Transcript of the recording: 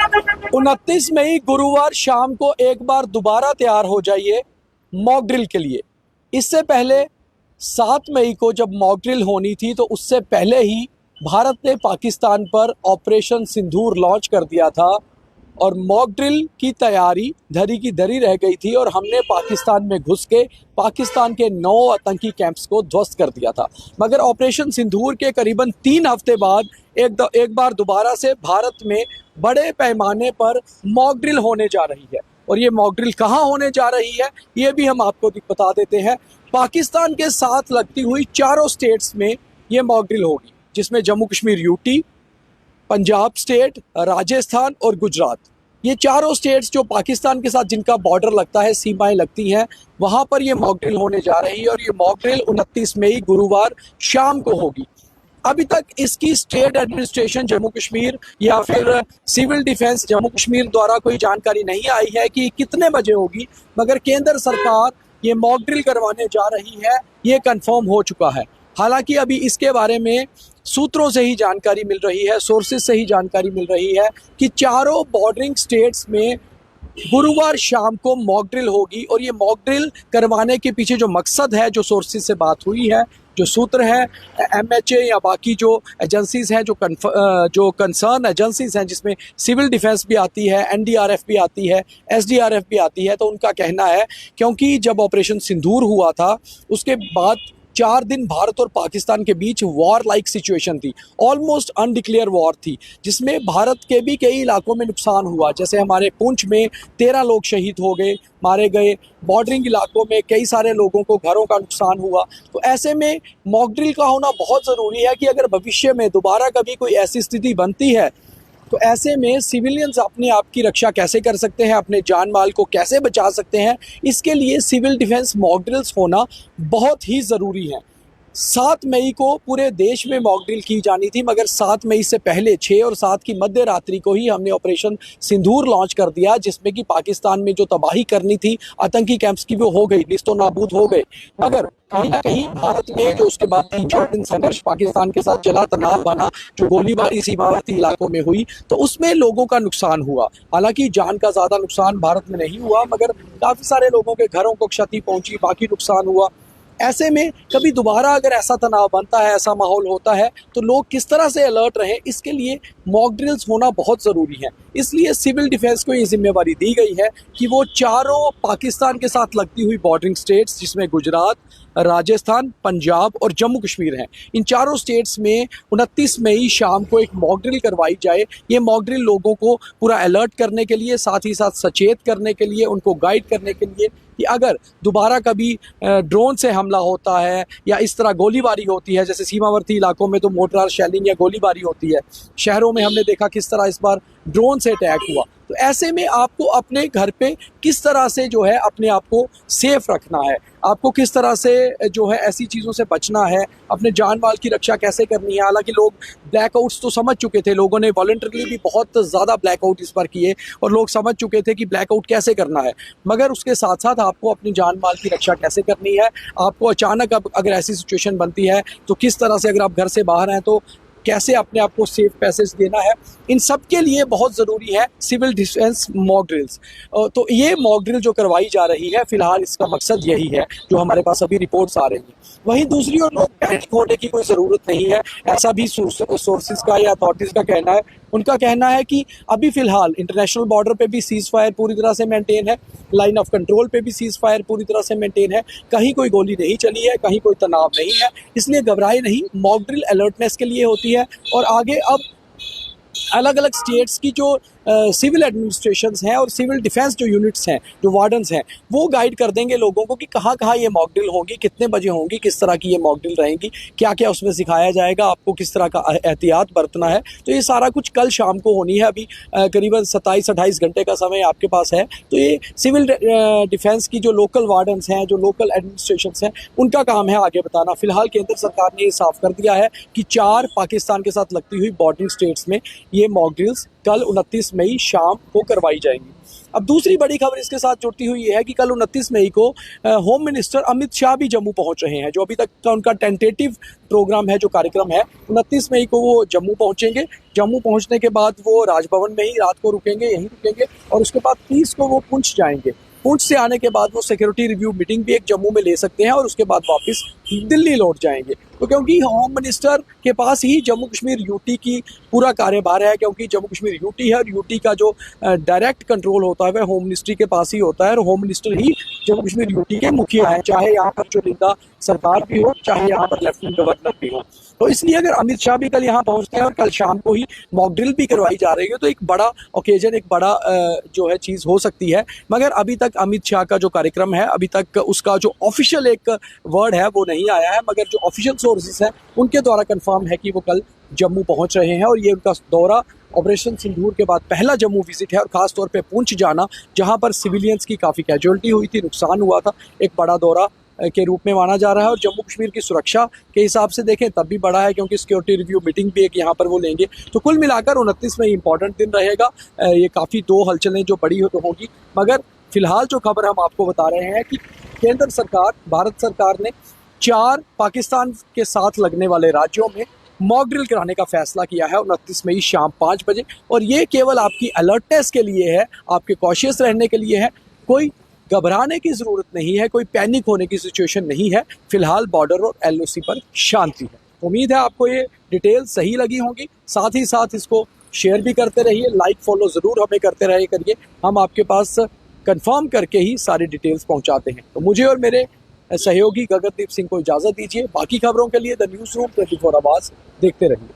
29 मई गुरुवार शाम को एक बार दोबारा तैयार हो जाइए मॉक ड्रिल के लिए। इससे पहले 7 मई को जब मॉक ड्रिल होनी थी तो उससे पहले ही भारत ने पाकिस्तान पर ऑपरेशन सिंदूर लॉन्च कर दिया था और मॉक ड्रिल की तैयारी धरी की धरी रह गई थी और हमने पाकिस्तान में घुस के पाकिस्तान के 9 आतंकी कैंप्स को ध्वस्त कर दिया था। मगर ऑपरेशन सिंदूर के करीबन 3 हफ्ते बाद एक बार दोबारा से भारत में बड़े पैमाने पर मॉक ड्रिल होने जा रही है। और ये मॉक ड्रिल कहाँ होने जा रही है ये भी हम आपको बता देते हैं। पाकिस्तान के साथ लगती हुई चारों स्टेट्स में ये मॉक ड्रिल होगी, जिसमें जम्मू कश्मीर यूटी, पंजाब स्टेट, राजस्थान और गुजरात, ये चारों स्टेट्स जो पाकिस्तान के साथ जिनका बॉर्डर लगता है, सीमाएं लगती हैं, वहाँ पर ये मॉक ड्रिल होने जा रही है। और ये मॉक ड्रिल 29 मई गुरुवार शाम को होगी। अभी तक इसकी स्टेट एडमिनिस्ट्रेशन जम्मू कश्मीर या फिर सिविल डिफेंस जम्मू कश्मीर द्वारा कोई जानकारी नहीं आई है कि कितने बजे होगी, मगर केंद्र सरकार ये मॉक ड्रिल करवाने जा रही है, ये कंफर्म हो चुका है। हालांकि अभी इसके बारे में सूत्रों से ही जानकारी मिल रही है, सोर्सेज से ही जानकारी मिल रही है कि चारों बॉर्डरिंग स्टेट्स में गुरुवार शाम को मॉक ड्रिल होगी। और ये मॉक ड्रिल करवाने के पीछे जो मकसद है, जो सोर्सेज से बात हुई है, जो सूत्र है, MHA या बाकी जो एजेंसीज हैं, जो कंसर्न एजेंसीज हैं, जिसमें सिविल डिफेंस भी आती है, NDRF भी आती है, SDRF भी आती है, तो उनका कहना है क्योंकि जब ऑपरेशन सिंदूर हुआ था उसके बाद 4 दिन भारत और पाकिस्तान के बीच वॉर लाइक सिचुएशन थी, ऑलमोस्ट अनडिक्लेयर वॉर थी, जिसमें भारत के भी कई इलाकों में नुकसान हुआ। जैसे हमारे पुंछ में 13 लोग शहीद हो गए, मारे गए। बॉर्डरिंग इलाकों में कई सारे लोगों को घरों का नुकसान हुआ। तो ऐसे में मॉक ड्रिल का होना बहुत ज़रूरी है कि अगर भविष्य में दोबारा कभी कोई ऐसी स्थिति बनती है तो ऐसे में सिविलियंस अपने आप की रक्षा कैसे कर सकते हैं, अपने जान माल को कैसे बचा सकते हैं, इसके लिए सिविल डिफेंस मॉक ड्रिल्स होना बहुत ही ज़रूरी है। 7 मई को पूरे देश में मॉक ड्रिल की जानी थी, मगर 7 मई से पहले 6 और 7 की मध्य रात्रि को ही हमने ऑपरेशन सिंदूर लॉन्च कर दिया, जिसमें कि पाकिस्तान में जो तबाही करनी थी आतंकी कैंप्स की वो हो गई, निस्तो नाबूद हो गए। मगर कहीं ना कहीं भारत में जो उसके बाद 3-4 दिन संघर्ष पाकिस्तान के साथ चला, तनाव बना, जो गोलीबारी सीमावर्ती इलाकों में हुई, तो उसमें लोगों का नुकसान हुआ। हालांकि जान का ज़्यादा नुकसान भारत में नहीं हुआ, मगर काफ़ी सारे लोगों के घरों को क्षति पहुंची, बाकी नुकसान हुआ। ऐसे में कभी दोबारा अगर ऐसा तनाव बनता है, ऐसा माहौल होता है, तो लोग किस तरह से अलर्ट रहें, इसके लिए मॉक ड्रिल्स होना बहुत ज़रूरी है। इसलिए सिविल डिफेंस को ये जिम्मेवारी दी गई है कि वो चारों पाकिस्तान के साथ लगती हुई बॉर्डरिंग स्टेट्स, जिसमें गुजरात, राजस्थान, पंजाब और जम्मू कश्मीर हैं, इन चारों स्टेट्स में 29 मई शाम को एक मॉक ड्रिल करवाई जाए। ये मॉक ड्रिल लोगों को पूरा अलर्ट करने के लिए, साथ ही साथ सचेत करने के लिए, उनको गाइड करने के लिए कि अगर दोबारा कभी ड्रोन से हमला होता है या इस तरह गोलीबारी होती है, जैसे सीमावर्ती इलाकों में तो मोर्टार शेलिंग या गोलीबारी होती है, शहरों में हमने देखा किस तरह इस बार ड्रोन से अटैक हुआ, तो ऐसे में आपको अपने घर पे किस तरह से जो है अपने आप को सेफ रखना है, आपको किस तरह से जो है ऐसी चीज़ों से बचना है, अपने जान माल की रक्षा कैसे करनी है। हालांकि लोग ब्लैकआउट्स तो समझ चुके थे, लोगों ने वॉलंटरली भी बहुत ज़्यादा ब्लैकआउट इस पर किए और लोग समझ चुके थे कि ब्लैकआउट कैसे करना है, मगर उसके साथ साथ आपको अपनी जान माल की रक्षा कैसे करनी है, आपको अचानक अगर ऐसी सिचुएशन बनती है तो किस तरह से, अगर आप घर से बाहर हैं तो कैसे अपने आप को सेफ पैसेज देना है, इन सब के लिए बहुत ज़रूरी है सिविल डिफेंस मॉक ड्रिल्स। तो ये मॉक ड्रिल जो करवाई जा रही है, फिलहाल इसका मकसद यही है जो हमारे पास अभी रिपोर्ट्स आ रही हैं। वहीं दूसरी ओर लोग पैनिक होने की कोई ज़रूरत नहीं है, ऐसा भी सोर्सेज का या अथॉरिटीज़ का कहना है। उनका कहना है कि अभी फ़िलहाल इंटरनेशनल बॉर्डर पे भी सीज़ फायर पूरी तरह से मेंटेन है, लाइन ऑफ कंट्रोल पे भी सीज़ फायर पूरी तरह से मेंटेन है, कहीं कोई गोली नहीं चली है, कहीं कोई तनाव नहीं है, इसलिए घबराए नहीं। मॉक ड्रिल अलर्टनेस के लिए होती है और आगे अब अलग अलग स्टेट्स की जो सिविल एडमिनिस्ट्रेशंस हैं और सिविल डिफेंस जो यूनिट्स हैं, जो वार्डन्स हैं, वो गाइड कर देंगे लोगों को कि कहाँ कहाँ ये मॉक ड्रिल होगी, कितने बजे होंगी, किस तरह की ये मॉक ड्रिल रहेंगी, क्या क्या उसमें सिखाया जाएगा, आपको किस तरह का एहतियात बरतना है। तो ये सारा कुछ कल शाम को होनी है। अभी करीबन 27-28 घंटे का समय आपके पास है। तो ये सिविल डिफेंस की जो लोकल वार्डन्स हैं, जो लोकल एडमिनिस्ट्रेशंस हैं, उनका काम है आगे बताना। फिलहाल केंद्र सरकार ने ये साफ कर दिया है कि 4 पाकिस्तान के साथ लगती हुई बॉर्डरिंग स्टेट्स में ये मॉक ड्रिल्स कल 29 मई शाम को करवाई जाएंगी। अब दूसरी बड़ी खबर इसके साथ जुड़ती हुई है कि कल 29 मई को होम मिनिस्टर अमित शाह भी जम्मू पहुंच रहे हैं। जो अभी तक का उनका टेंटेटिव प्रोग्राम है, जो कार्यक्रम है, 29 मई को वो जम्मू पहुंचेंगे। जम्मू पहुंचने के बाद वो राजभवन में ही रात को रुकेंगे, यहीं रुकेंगे, और उसके बाद 30 को वो पुंछ जाएंगे। पुंछ से आने के बाद वो सिक्योरिटी रिव्यू मीटिंग भी एक जम्मू में ले सकते हैं और उसके बाद वापस दिल्ली लौट जाएंगे। तो क्योंकि होम मिनिस्टर के पास ही जम्मू कश्मीर यूटी की पूरा कार्यभार है, क्योंकि जम्मू कश्मीर यूटी है और यूटी का जो डायरेक्ट कंट्रोल होता है वह होम मिनिस्ट्री के पास ही होता है, और होम मिनिस्टर ही जम्मू कश्मीर यूटी के मुखिया है, चाहे यहाँ पर चुनिंदा सरकार भी हो, चाहे यहाँ पर लेफ्टिनेंट गवर्नर भी हो। तो इसलिए अगर अमित शाह भी कल यहाँ पहुंचते हैं और कल शाम को ही मॉक ड्रिल भी करवाई जा रही है, तो एक बड़ा ओकेजन, एक बड़ा जो है चीज़ हो सकती है। मगर अभी तक अमित शाह का जो कार्यक्रम है, अभी तक उसका जो ऑफिशियल एक वर्ड है वो नहीं आया है, मगर जो ऑफिशियल सोर्सेज हैं उनके द्वारा कंफर्म है कि वो कल जम्मू पहुंच रहे हैं। और ये उनका दौरा ऑपरेशन सिंदूर के बाद पहला जम्मू विजिट है, और खास तौर पे पुंछ जाना, जहां पर सिविलियंस की काफ़ी कैजुअलिटी हुई थी, नुकसान हुआ था, एक बड़ा दौरा के रूप में माना जा रहा है। और जम्मू कश्मीर की सुरक्षा के हिसाब से देखें तब भी बड़ा है, क्योंकि सिक्योरिटी रिव्यू मीटिंग भी एक यहाँ पर वो लेंगे। तो कुल मिलाकर 29 में इंपॉर्टेंट दिन रहेगा। ये काफ़ी दो हलचलें जो बड़ी होगी। मगर फिलहाल जो खबर हम आपको बता रहे हैं कि केंद्र सरकार, भारत सरकार ने 4 पाकिस्तान के साथ लगने वाले राज्यों में मॉक ड्रिल कराने का फैसला किया है 29 मई शाम 5 बजे। और ये केवल आपकी अलर्टनेस के लिए है, आपके कॉशियस रहने के लिए है। कोई घबराने की ज़रूरत नहीं है, कोई पैनिक होने की सिचुएशन नहीं है। फिलहाल बॉर्डर और एलओसी पर शांति है। उम्मीद है आपको ये डिटेल सही लगी होंगी। साथ ही साथ इसको शेयर भी करते रहिए, लाइक फॉलो ज़रूर हमें करते रहे करिए। हम आपके पास कंफर्म करके ही सारी डिटेल्स पहुंचाते हैं। तो मुझे और मेरे सहयोगी गगनदीप सिंह को इजाज़त दीजिए। बाकी खबरों के लिए द न्यूज़ रूम 24 आवाज़ देखते रहिए।